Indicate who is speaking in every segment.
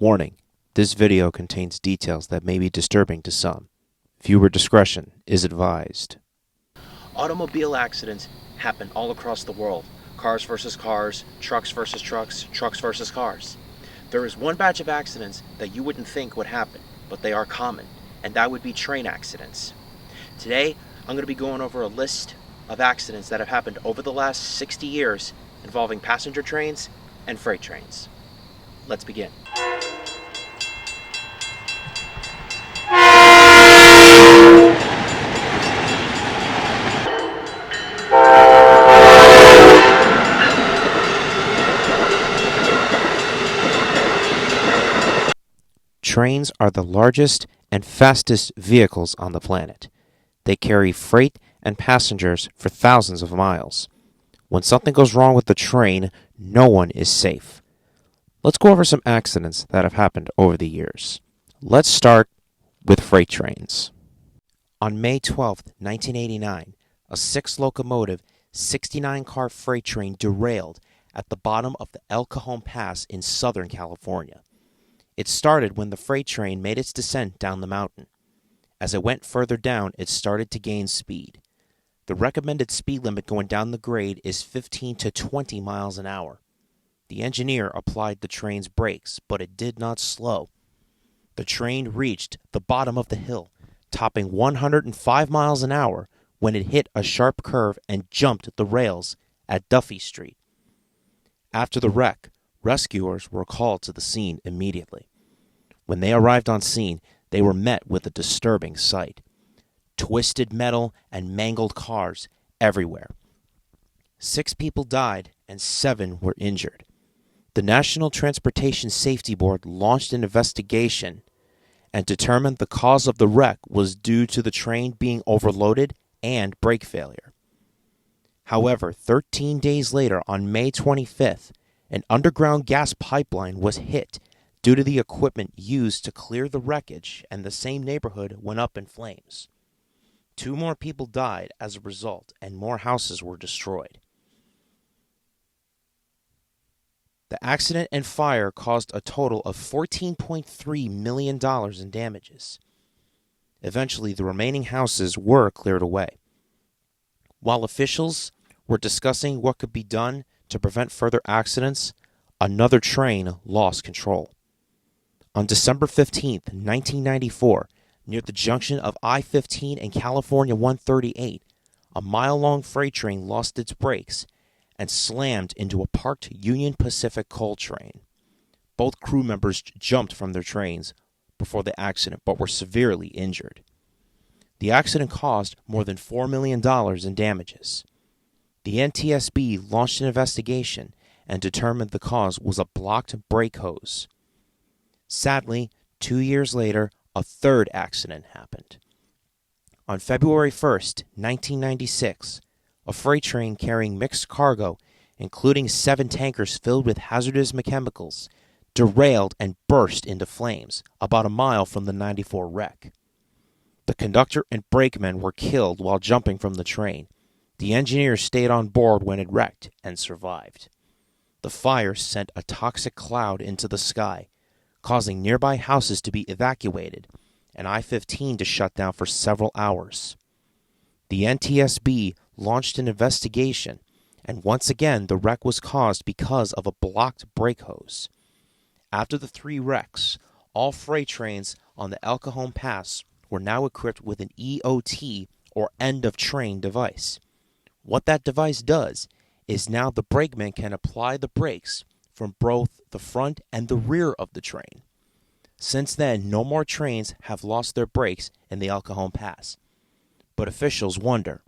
Speaker 1: Warning: this video contains details that may be disturbing to some. Viewer discretion is advised.
Speaker 2: Automobile accidents happen all across the world. Cars versus cars, trucks versus trucks, trucks versus cars. There is one batch of accidents that you wouldn't think would happen, but they are common, and that would be train accidents. Today, I'm going to be going over a list of accidents that have happened over the last 60 years involving passenger trains and freight trains. Let's begin.
Speaker 1: Trains are the largest and fastest vehicles on the planet. They carry freight and passengers for thousands of miles. When something goes wrong with the train, no one is safe. Let's go over some accidents that have happened over the years. Let's start with freight trains. On May 12, 1989, a 6-locomotive, 69-car freight train derailed at the bottom of the El Cajon Pass in Southern California. It started when the freight train made its descent down the mountain. As it went further down, it started to gain speed. The recommended speed limit going down the grade is 15 to 20 miles an hour. The engineer applied the train's brakes, but it did not slow. The train reached the bottom of the hill, topping 105 miles an hour when it hit a sharp curve and jumped the rails at Duffy Street. After the wreck, rescuers were called to the scene immediately. When they arrived on scene, they were met with a disturbing sight: twisted metal and mangled cars everywhere. 6 people died and 7 were injured. The National Transportation Safety Board launched an investigation and determined the cause of the wreck was due to the train being overloaded and brake failure. However, 13 days later, on May 25th, an underground gas pipeline was hit due to the equipment used to clear the wreckage, and the same neighborhood went up in flames. 2 more people died as a result, and more houses were destroyed. The accident and fire caused a total of $14.3 million in damages. Eventually, the remaining houses were cleared away. While officials were discussing what could be done to prevent further accidents, another train lost control. On December 15, 1994, near the junction of I-15 and California 138, a mile-long freight train lost its brakes and slammed into a parked Union Pacific coal train. Both crew members jumped from their trains before the accident but were severely injured. The accident caused more than $4 million in damages. The NTSB launched an investigation and determined the cause was a blocked brake hose. Sadly, 2 years later, a third accident happened. On February 1st, 1996, a freight train carrying mixed cargo, including 7 tankers filled with hazardous chemicals, derailed and burst into flames about a mile from the 94 wreck. The conductor and brakemen were killed while jumping from the train. The engineer stayed on board when it wrecked and survived. The fire sent a toxic cloud into the sky, causing nearby houses to be evacuated and I-15 to shut down for several hours. The NTSB launched an investigation, and once again the wreck was caused because of a blocked brake hose. After the 3 wrecks, all freight trains on the El Cajon Pass were now equipped with an EOT, or end-of-train device. What that device does is now the brakeman can apply the brakes from both the front and the rear of the train. Since then, no more trains have lost their brakes in the El Cajon Pass. But officials wonder,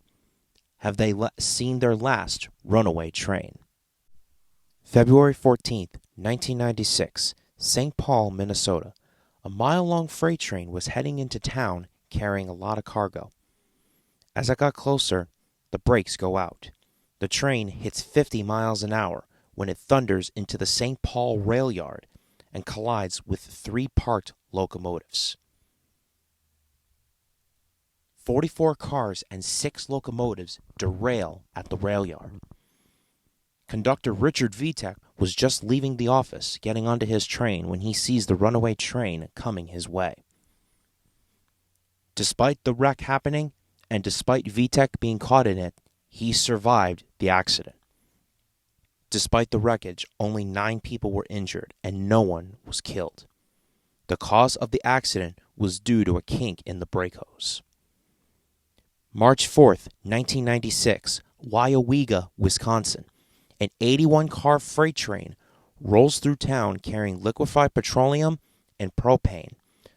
Speaker 1: have they seen their last runaway train? February 14, 1996, St. Paul, Minnesota. A mile-long freight train was heading into town carrying a lot of cargo. As it got closer, the brakes go out. The train hits 50 miles an hour when it thunders into the St. Paul rail yard and collides with 3 parked locomotives. 44 cars and 6 locomotives derail at the rail yard. Conductor Richard Vitek was just leaving the office, getting onto his train, when he sees the runaway train coming his way. Despite the wreck happening, and despite Vitek being caught in it, he survived the accident. Despite the wreckage, only 9 people were injured and no one was killed. The cause of the accident was due to a kink in the brake hose. March 4th, 1996, Weyauwega, Wisconsin. An 81-car freight train rolls through town carrying liquefied petroleum and propane.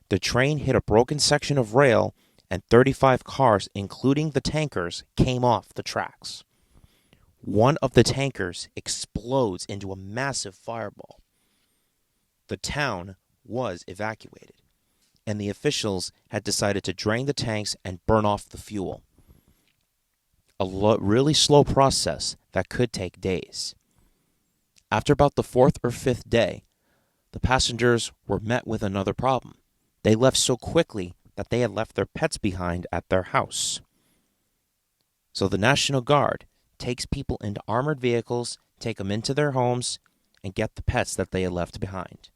Speaker 1: The train hit a broken section of rail and 35 cars, including the tankers, came off the tracks. One of the tankers explodes into a massive fireball. The town was evacuated, and the officials had decided to drain the tanks and burn off the fuel. A really slow process that could take days. After about the 4th or 5th day, the passengers were met with another problem. They left so quickly that they had left their pets behind at their house. So the National Guard takes people into armored vehicles, take them into their homes, and get the pets that they had left behind.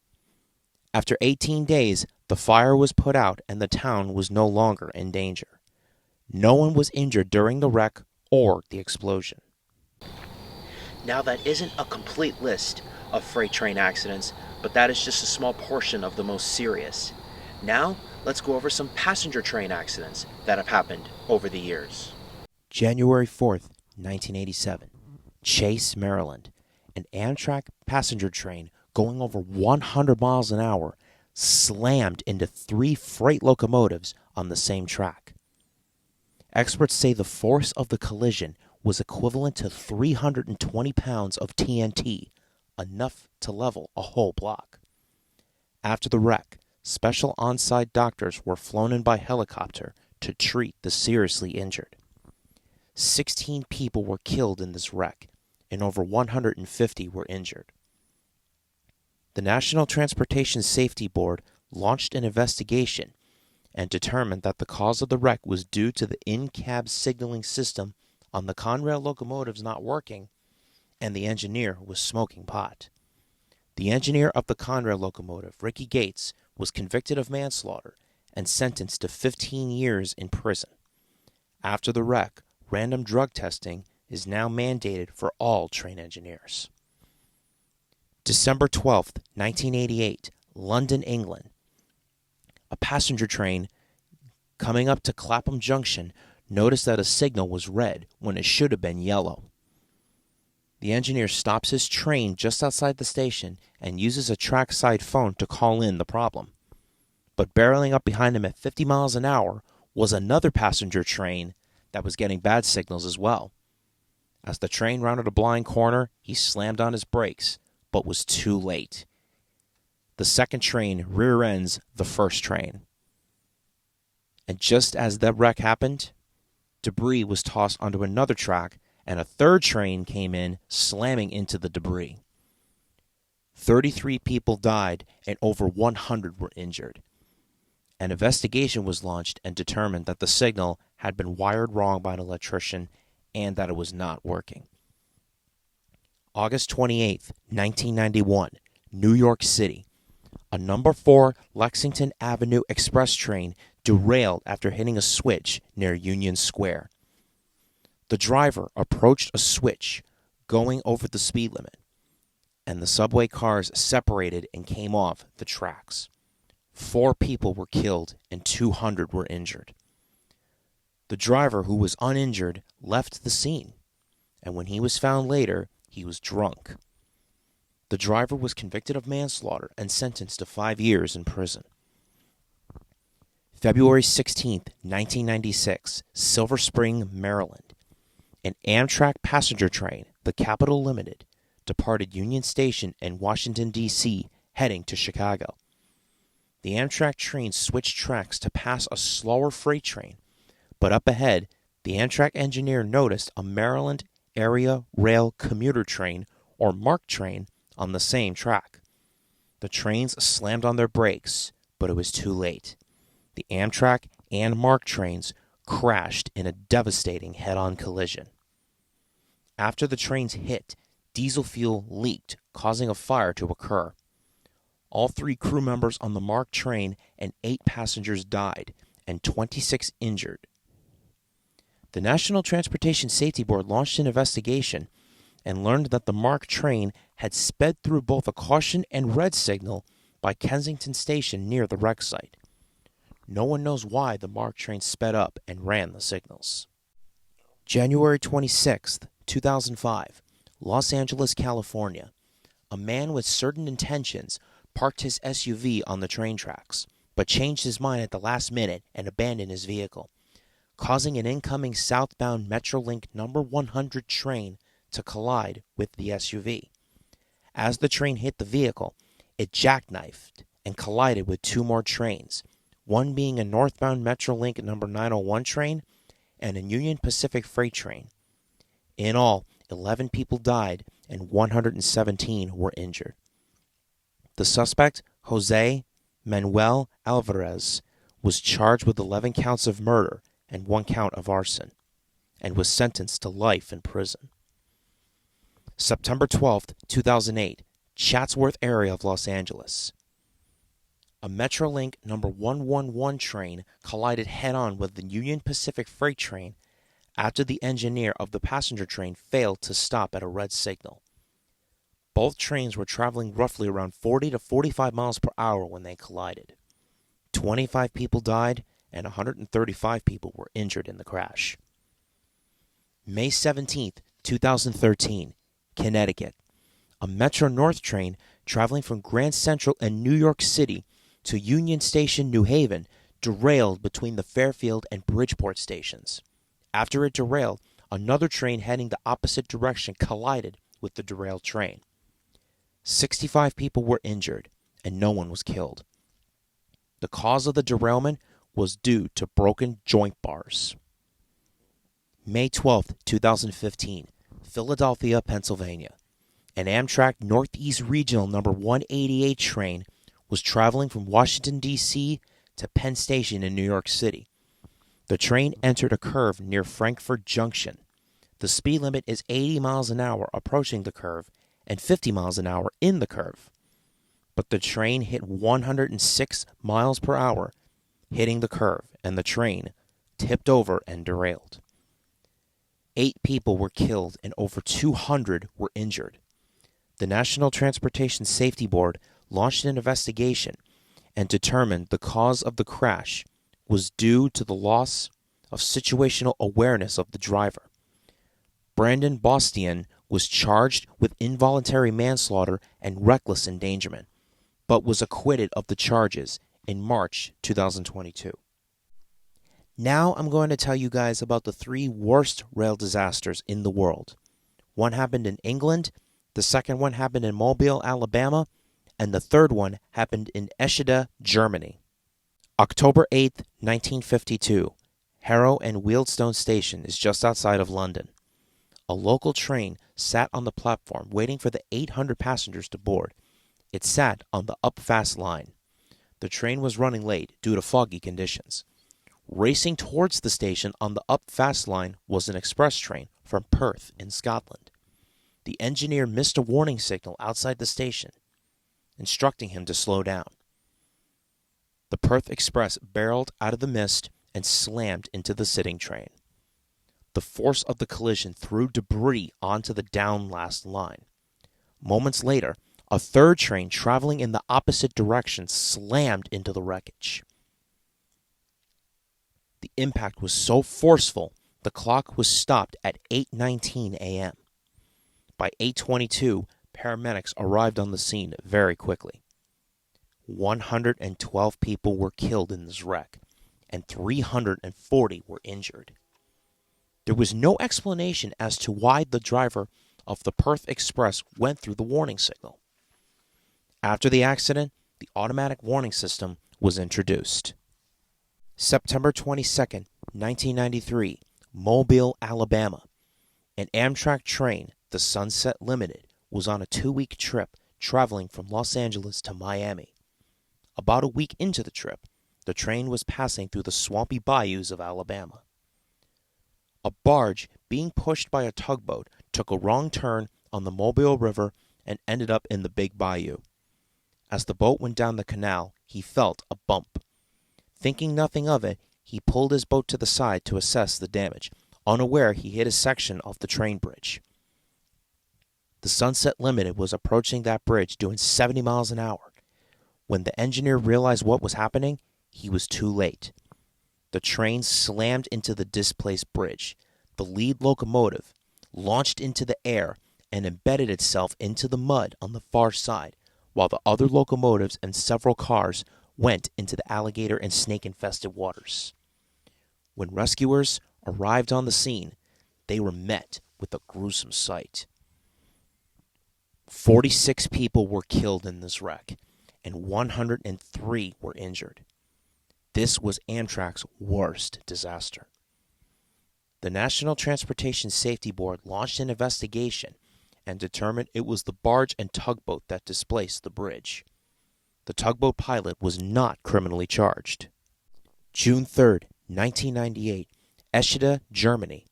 Speaker 1: After 18 days, the fire was put out and the town was no longer in danger. No one was injured during the wreck or the explosion.
Speaker 2: Now, that isn't a complete list of freight train accidents, but that is just a small portion of the most serious. Now, let's go over some passenger train accidents that have happened over the years.
Speaker 1: January 4th, 1987, Chase, Maryland. An Amtrak passenger train going over 100 miles an hour slammed into 3 freight locomotives on the same track. Experts say the force of the collision was equivalent to 320 pounds of TNT, enough to level a whole block. After the wreck, special on-site doctors were flown in by helicopter to treat the seriously injured. 16 people were killed in this wreck, and over 150 were injured. The National Transportation Safety Board launched an investigation and determined that the cause of the wreck was due to the in-cab signaling system on the Conrail locomotives not working, and the engineer was smoking pot. The engineer of the Conrail locomotive, Ricky Gates, was convicted of manslaughter and sentenced to 15 years in prison. After the wreck, random drug testing is now mandated for all train engineers. December 12th, 1988, London, England. A passenger train coming up to Clapham Junction noticed that a signal was red when it should have been yellow. The engineer stops his train just outside the station and uses a trackside phone to call in the problem. But barreling up behind him at 50 miles an hour was another passenger train that was getting bad signals as well. As the train rounded a blind corner, he slammed on his brakes, but was too late. The second train rear-ends the first train. And just as that wreck happened, debris was tossed onto another track, and a third train came in, slamming into the debris. 33 people died, and over 100 were injured. An investigation was launched and determined that the signal had been wired wrong by an electrician and that it was not working. August 28th, 1991, New York City. A number 4 Lexington Avenue express train derailed after hitting a switch near Union Square. The driver approached a switch going over the speed limit, and the subway cars separated and came off the tracks. 4 people were killed and 200 were injured. The driver, who was uninjured, left the scene, and when he was found later, he was drunk. The driver was convicted of manslaughter and sentenced to 5 years in prison. February 16th, 1996, Silver Spring, Maryland. An Amtrak passenger train, the Capital Limited, departed Union Station in Washington, D.C., heading to Chicago. The Amtrak train switched tracks to pass a slower freight train, but up ahead, the Amtrak engineer noticed a Maryland Area Rail Commuter Train, or MARC train, on the same track. The trains slammed on their brakes, but it was too late. The Amtrak and MARC trains crashed in a devastating head-on collision. After the trains hit, diesel fuel leaked, causing a fire to occur. All 3 crew members on the MARC train and 8 passengers died, and 26 injured. The National Transportation Safety Board launched an investigation and learned that the MARC train had sped through both a caution and red signal by Kensington Station near the wreck site. No one knows why the MARC train sped up and ran the signals. January 26, 2005, Los Angeles, California. A man with certain intentions parked his SUV on the train tracks, but changed his mind at the last minute and abandoned his vehicle, causing an incoming southbound Metrolink number 100 train to collide with the SUV. As the train hit the vehicle, it jackknifed and collided with 2 more trains, one being a northbound Metrolink number 901 train and a Union Pacific freight train. In all, 11 people died and 117 were injured. The suspect, Jose Manuel Alvarez, was charged with 11 counts of murder and 1 count of arson, and was sentenced to life in prison. September 12, 2008, Chatsworth area of Los Angeles. A Metrolink number 111 train collided head-on with the Union Pacific freight train after the engineer of the passenger train failed to stop at a red signal. Both trains were traveling roughly around 40 to 45 miles per hour when they collided. 25 people died and 135 people were injured in the crash. May 17, 2013, Connecticut. A Metro North train traveling from Grand Central and New York City to Union Station, New Haven, derailed between the Fairfield and Bridgeport stations. After it derailed, another train heading the opposite direction collided with the derailed train. 65 people were injured, and no one was killed. The cause of the derailment was due to broken joint bars. May 12, 2015, Philadelphia, Pennsylvania. An Amtrak Northeast Regional number 188 train was traveling from Washington, D.C. to Penn Station in New York City. The train entered a curve near Frankfort Junction. The speed limit is 80 miles an hour approaching the curve and 50 miles an hour in the curve. But the train hit 106 miles per hour, hitting the curve, and the train tipped over and derailed. 8 people were killed and over 200 were injured. The National Transportation Safety Board launched an investigation and determined the cause of the crash was due to the loss of situational awareness of the driver. Brandon Bostian was charged with involuntary manslaughter and reckless endangerment, but was acquitted of the charges in March 2022. Now I'm going to tell you guys about the 3 worst rail disasters in the world. One happened in England, the second one happened in Mobile, Alabama, and the third one happened in Eschede, Germany. October 8, 1952, Harrow and Wealdstone Station is just outside of London. A local train sat on the platform waiting for the 800 passengers to board. It sat on the up-fast line. The train was running late due to foggy conditions. Racing towards the station on the up-fast line was an express train from Perth in Scotland. The engineer missed a warning signal outside the station, instructing him to slow down. The Perth Express barreled out of the mist and slammed into the sitting train. The force of the collision threw debris onto the down last line. Moments later, a third train traveling in the opposite direction slammed into the wreckage. The impact was so forceful, the clock was stopped at 8:19 a.m. By 8:22, paramedics arrived on the scene very quickly. 112 people were killed in this wreck, and 340 were injured. There was no explanation as to why the driver of the Perth Express went through the warning signal. After the accident, the automatic warning system was introduced. September 22, 1993, Mobile, Alabama. An Amtrak train, the Sunset Limited, was on a 2-week trip traveling from Los Angeles to Miami. About a week into the trip, the train was passing through the swampy bayous of Alabama. A barge being pushed by a tugboat took a wrong turn on the Mobile River and ended up in the Big Bayou. As the boat went down the canal, he felt a bump. Thinking nothing of it, he pulled his boat to the side to assess the damage. Unaware, he hit a section of the train bridge. The Sunset Limited was approaching that bridge doing 70 miles an hour. When the engineer realized what was happening, he was too late. The train slammed into the displaced bridge. The lead locomotive launched into the air and embedded itself into the mud on the far side, while the other locomotives and several cars went into the alligator and snake-infested waters. When rescuers arrived on the scene, they were met with a gruesome sight. 46 people were killed in this wreck, and 103 were injured. This was Amtrak's worst disaster. The National Transportation Safety Board launched an investigation and determined it was the barge and tugboat that displaced the bridge. The tugboat pilot was not criminally charged. June 3rd, 1998, Eschede, Germany.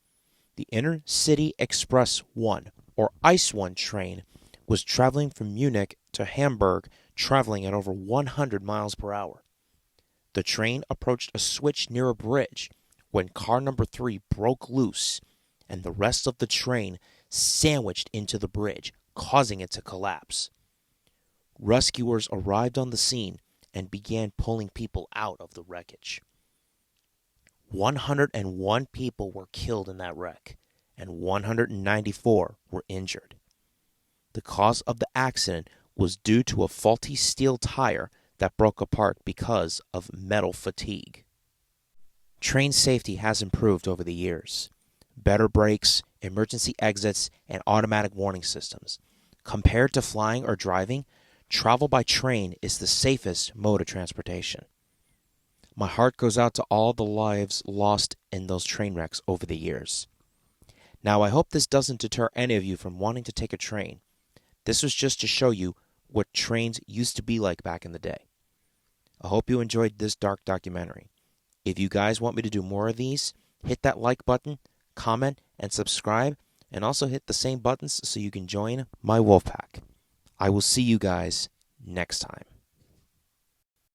Speaker 1: The Intercity Express 1, or ICE 1 train, was traveling from Munich to Hamburg, traveling at over 100 miles per hour. The train approached a switch near a bridge when car number 3 broke loose and the rest of the train sandwiched into the bridge, causing it to collapse. Rescuers arrived on the scene and began pulling people out of the wreckage. 101 people were killed in that wreck, and 194 were injured. The cause of the accident was due to a faulty steel tire that broke apart because of metal fatigue. Train safety has improved over the years. Better brakes, emergency exits, and automatic warning systems. Compared to flying or driving, travel by train is the safest mode of transportation. My heart goes out to all the lives lost in those train wrecks over the years. Now, I hope this doesn't deter any of you from wanting to take a train. This was just to show you what trains used to be like back in the day. I hope you enjoyed this dark documentary. If you guys want me to do more of these, hit that like button, comment, and subscribe, and also hit the same buttons so you can join my wolf pack. I will see you guys next time.